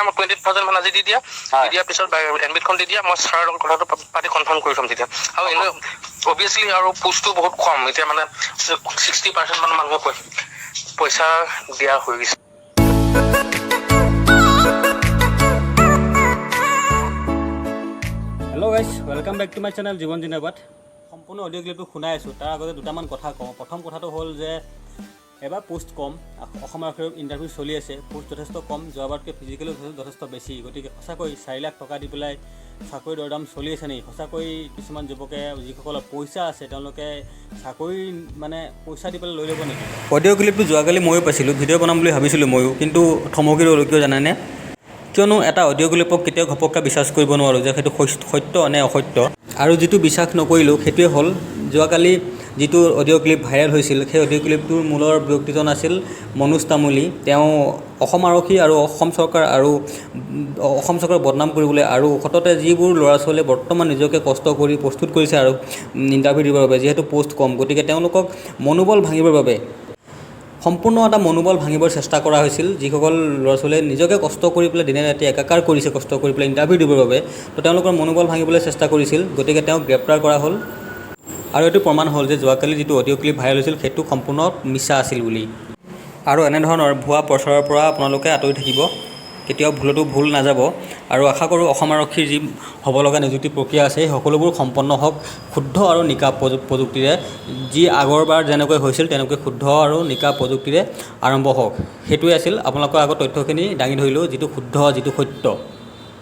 মোক 20,000 মান আজি দি দিয়া, দি দিয়াৰ পিছত এডমিটখন দি দিয়া, মই ছাৰৰ লগত কথাটো পাতি কনফাৰ্ম কৰি থ'ম তেতিয়া। আৰু এনেও অভিয়াছলি আৰু পোষ্টটো বহুত কম, এতিয়া মানে 60% মান মানুহে পইচা দিয়া হৈ গৈছে। Hello' guys, welcome back to my channel Jiwan Zindabad. সম্পূৰ্ণ অডিঅ' ক্লিপটো শুনাই আছোঁ। তাৰ আগতে দুটামান কথা কওঁ। প্ৰথম কথাটো হ'ল যে এবাৰ পোষ্ট কম, অসম আৰক্ষীৰ ইণ্টাৰভিউ চলি আছে, পোষ্ট যথেষ্ট কম, যোৱাবাৰতকৈ ফিজিকেলি যথেষ্ট বেছি। গতিকে সঁচাকৈ 4 লাখ টকা দি পেলাই চাকৰি দৰদাম চলি আছে নেকি? সঁচাকৈ কিছুমান যুৱকে যিসকলৰ পইচা আছে তেওঁলোকে চাকৰি মানে পইচা দি পেলাই লৈ ল'ব নেকি? অডিঅ' ক্লিপটো যোৱাকালি ময়ো পাইছিলোঁ, ভিডিঅ' বনাম বুলি ভাবিছিলোঁ ময়ো, কিন্তু থমকি ৰ'লোঁ। কিয় জানেনে? কিয়নো এটা অডিঅ' ক্লিপক কেতিয়াও ঘপককৈ বিশ্বাস কৰিব নোৱাৰোঁ যে সেইটো সত্য নে অসত্য। আৰু যিটো বিশ্বাস নকৰিলোঁ সেইটোৱে হ'ল যোৱাকালি যিটো অডিঅ' ক্লিপ ভাইৰেল হৈছিল, সেই অডিঅ' ক্লিপটোৰ মূলৰ ব্যক্তিজন আছিল মনোজ তামুলী। তেওঁ অসম আৰক্ষী আৰু অসম চৰকাৰ বদনাম কৰিবলৈ আৰু সততে যিবোৰ ল'ৰা ছোৱালীয়ে বৰ্তমান নিজকে কষ্ট কৰি প্ৰস্তুত কৰিছে আৰু ইণ্টাৰভিউ দিবৰ বাবে, যিহেতু পোষ্ট কম, গতিকে তেওঁলোকক মনোবল ভাঙিবৰ বাবে সম্পূৰ্ণ এটা মনোবল ভাঙিবৰ চেষ্টা কৰা হৈছিল। যিসকল ল'ৰা ছোৱালীয়ে নিজকে কষ্ট কৰি পেলাই দিনে ৰাতি একাকাৰ কৰিছে কষ্ট কৰি পেলাই ইণ্টাৰভিউ দিবৰ বাবে, তো তেওঁলোকৰ মনোবল ভাঙিবলৈ চেষ্টা কৰিছিল। গতিকে তেওঁক গ্ৰেপ্তাৰ কৰা হ'ল আৰু এইটো প্ৰমাণ হ'ল যে যোৱাকালি যিটো অডিঅ' ক্লিপ ভাইৰেল হৈছিল সেইটো সম্পূৰ্ণ মিছা আছিল বুলি। আৰু এনেধৰণৰ ভুৱা প্ৰচাৰৰ পৰা আপোনালোকে আঁতৰি থাকিব, কেতিয়াও ভুলতো ভুল নাযাব। আৰু আশা কৰোঁ অসম আৰক্ষীৰ যি হ'ব লগা নিযুক্তি প্ৰক্ৰিয়া আছে সেই সকলোবোৰ সম্পন্ন হওক শুদ্ধ আৰু নিকা প্ৰযুক্তিৰে। যি আগৰবাৰ যেনেকৈ হৈছিল তেনেকৈ শুদ্ধ আৰু নিকা প্ৰযুক্তিৰে আৰম্ভ হওক, সেইটোৱে আছিল। আপোনালোকৰ আগত তথ্যখিনি দাঙি ধৰিলোঁ, যিটো শুদ্ধ, যিটো সত্য,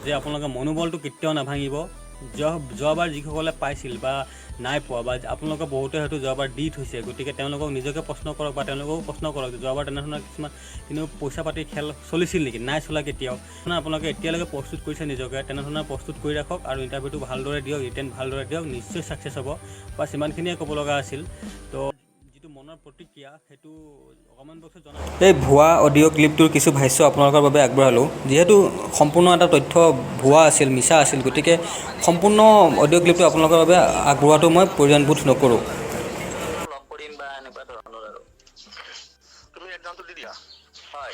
যে আপোনালোকে মনোবলটো কেতিয়াও নাভাঙিব। যোৱাবাৰ যিসকলে পাইছিল বা নাই পোৱা, বা আপোনালোকে বহুতে হয়তো যোৱাবাৰ দি থৈছে, গতিকে তেওঁলোকক নিজকে প্ৰশ্ন কৰক বা তেওঁলোকেও প্ৰশ্ন কৰক যে যোৱাবাৰ তেনেধৰণৰ কিছুমান কিন্তু পইচা পাতি খেল চলিছিল নেকি? নাই চলা কেতিয়াও। আপোনালোকে এতিয়ালৈকে প্ৰস্তুত কৰিছে নিজকে, তেনেধৰণৰ প্ৰস্তুত কৰি ৰাখক আৰু ইণ্টাৰভিউটো ভালদৰে দিয়ক, ৰিটেন ভালদৰে দিয়ক, নিশ্চয় ছাকচেছ হ'ব। বা সিমানখিনিয়ে ক'ব লগা আছিল। তো যিটো মনৰ প্ৰতিক্ৰিয়া সেইটো কমেণ্ট বক্সত জনাব। এই ভুৱা অডিঅ' ক্লিপটোৰ কিছু ভাষ্য আপোনালোকৰ বাবে আগবঢ়ালোঁ। যিহেতু সম্পূৰ্ণ এটা তথ্য ভুৱা আছিল, মিছা আছিল, গতিকে সম্পূৰ্ণ অডিঅ' ক্লিপটো আপোনালোকৰ বাবে আগবঢ়োৱাটো মই প্ৰয়োজনবোধ নকৰোঁ। তুমি এক্সামটো দি দিয়া। হয়,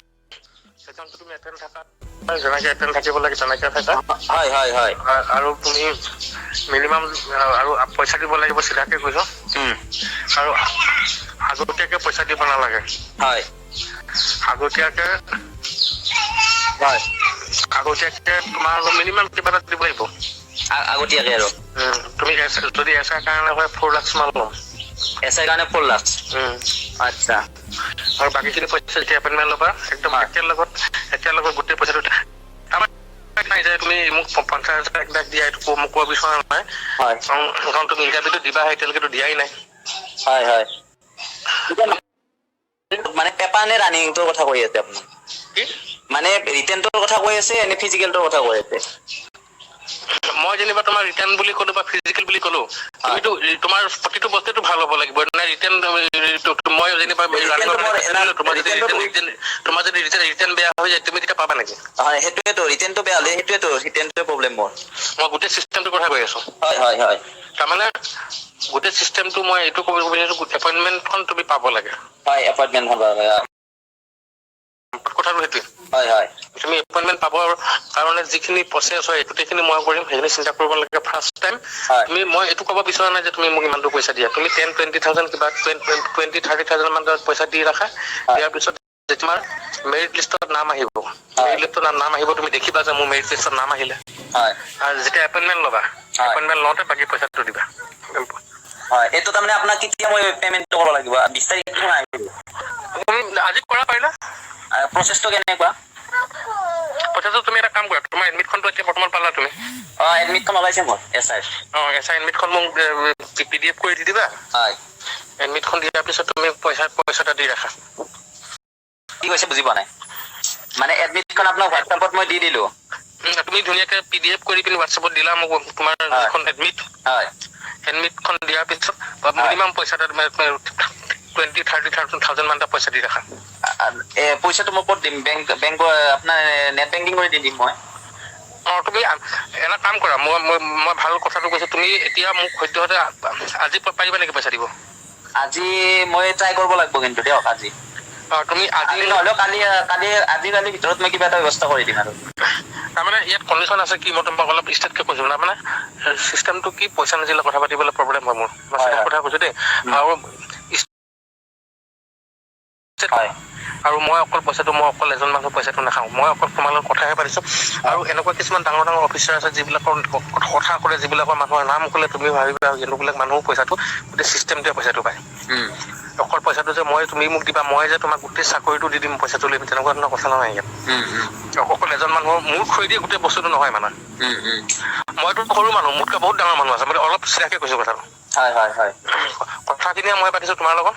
এক্সামটো তুমি এটেণ্ড থাকা, যেনেকৈ এটেণ্ড থাকিব লাগে তেনেকৈ থাকা। হয় হয় হয়। আৰু তুমি মিনিমাম আৰু পইচা দিব লাগিব, চিধাকৈ কৈছোঁ। আৰু আগতীয়াকৈ পইচা দিব নালাগে। হয়, আগতীয়াকৈ তোমাৰ মিনিমাম কিবা এটা দিব লাগিব আগতীয়াকৈ। আৰু তুমি যদি এছ আইৰ কাৰণে হয় 4 লাখ মান ল'ম। এছ আইৰ কাৰণে 4 লাখ। আচ্ছা। আৰু বাকীখিনি পইচা যেতিয়া এপইণ্টমেণ্ট ল'বা, একদম এতিয়াৰ লগত গোটেই পইচাটো নাই যে তুমি মোক 50,000 দিয়া, এইটো মোক কোৱা বিচৰা নাই। হয়, কাৰণ তুমি ইণ্টাৰভিউটো দিবা, এতিয়ালৈকেতো দিয়াই নাই। হয় হয়। মানে পেপাৰ নে ৰানিংটোৰ কথা কৈ আছে আপুনি? মানে ৰিটেনটোৰ কথা কৈ আছে নে ফিজিকেলটোৰ কথা কৈ আছে? মই যেনিবা তোমাৰ ৰিটেন বুলি ক'লো বা ফিজিকেল বুলি ক'লো, তুমিতো তোমাৰ প্ৰতিটো বস্তুটো ভাল হ'ব লাগিব। নাই ৰিটেন মই যেনিবা তোমাৰ যদি ৰিটেন বেয়া হৈ যায়, তুমি তেতিয়া পাবা নেকি? হয়, সেইটোৱেতো ৰিটেনটো বেয়া হ'লে ৰিটেনটোৱে প্ৰব্লেম মোৰ। মই গোটেই চিষ্টেমটোৰ কথা কৈ আছো। হয় হয় হয়। তাৰমানে গোটেই চিষ্টেমটো মই এইটো ক'ব বিচাৰিছো, এপইণ্টমেণ্টখন তুমি পাব লাগে। হয়, এপইণ্টমেণ্টখন পাব লাগে। কথাটো সেইটোৱে। হয় হয়। তুমি এপইণ্টমেণ্ট পাবৰ কাৰণে যিখিনি প্ৰচেছ হয় গোটেইখিনি মই কৰিম, সেইখিনি চিন্তা কৰিব লাগে। ফাৰ্ষ্ট টাইম মই এইটো ক'ব বিচৰা নাই যে তুমি মোক ইমানটো পইচা দিয়া। তুমি 10-20,000 কিবা 20-30,000 মান পইচা দি ৰাখা। ইয়াৰ পিছত তোমাৰ মেৰিট লিষ্টত নাম আহিব, মেৰিট লিষ্টত নাম আহিব, তুমি দেখিবা যে মোৰ মেৰিট লিষ্টত নাম আহিলে। হয়। আৰু যেতিয়া এপইণ্টমেণ্ট ল'বা, এপইণ্টমেণ্ট লওঁতে বাকী পইচাটো দিবা। হয়, এইটো তাৰমানে আপোনাক কেতিয়া মই পেমেণ্টটো কৰিব লাগিব? 20 তাৰিখ আজি কৰা পাৰিলা। প্ৰচেছটো কেনেকুৱা? প্ৰচেছটো তুমি এটা কাম কৰা, তোমাৰ এডমিটখনটো এতিয়া বৰ্তমান পালা তুমি? অ', এডমিটখন ওলাইছে মোৰ, S I. O', S I এডমিটখন মোক PDF কৰি দি দিবা। হয়। এডমিটখন দিয়াৰ পিছত তুমি পইচাটা দি ৰাখা। কি কৈছে বুজি পোৱা নাই। মানে এডমিটখন আপোনাক হোৱাটছএপত মই দি দিলো। তুমি ধুনীয়াকৈ PDF কৰি পিনি হোৱাটছএপত দিলা মোক, তোমাৰ যিখন এডমিট। হয়। এডমিটখন দিয়াৰ পিছত মিনিমাম পইচাটা 20-30,000 মান পইচা দি ৰাখা। পইচাটো মই ক'ত দিম? বেংক আপোনাৰ নেট বেংকিং কৰি দি দিম মই। অ', তুমি এটা কাম কৰা, মই ভাল কথাটো কৈছো, তুমি এতিয়া মোক সদ্যহতে আজি পাৰিবা নেকি পইচা দিব? আজি মই ট্ৰাই কৰিব লাগিব কিন্তু দিয়ক আজি। তুমি আজি নহ'লেও আজিকালিৰ ভিতৰত মই কিবা এটা ব্যৱস্থা কৰি দিম আৰু তাৰমানে ইয়াত কণ্ডিশ্যন আছে কি মই তোমাক অলপ ষ্টেটকৈ কৈছোঁ তাৰমানে চিষ্টেমটো কি পইচা নিদিলে কথা পাতিবলৈ প্ৰব্লেম হয় মোৰ কথা কৈছোঁ দেই আৰু আৰু মই অকল এজন মানুহ পইচাটো নাখাওঁ মই অকল তোমাৰ লগত কথাহে পাতিছোঁ আৰু এনেকুৱা কিছুমান ডাঙৰ ডাঙৰ অফিচাৰ আছে যিবিলাকৰ কথা ক'লে যিবিলাকৰ মানুহৰ নাম ক'লে তুমি ভাবিবা যোনবিলাক মানুহ পইচাটো গোটেই চিষ্টেমটোৱে পইচাটো পায় অকল পইচাটো যে তুমি মোক দিবা মই যে তোমাক গোটেই চাকৰিটো দি দিম পইচাটো লৈ তেনেকুৱা ধৰণৰ কথা নহয় ইয়াত অকল এজন মানুহৰ মোৰ থৈ দিয়ে গোটেই বস্তুটো নহয় মানে মইতো সৰু মানুহ মোতকৈ বহুত ডাঙৰ মানুহ আছে মই অলপ চিধাকে কৈছোঁ কথাটো কথাখিনিয়ে মই পাতিছোঁ তোমাৰ লগত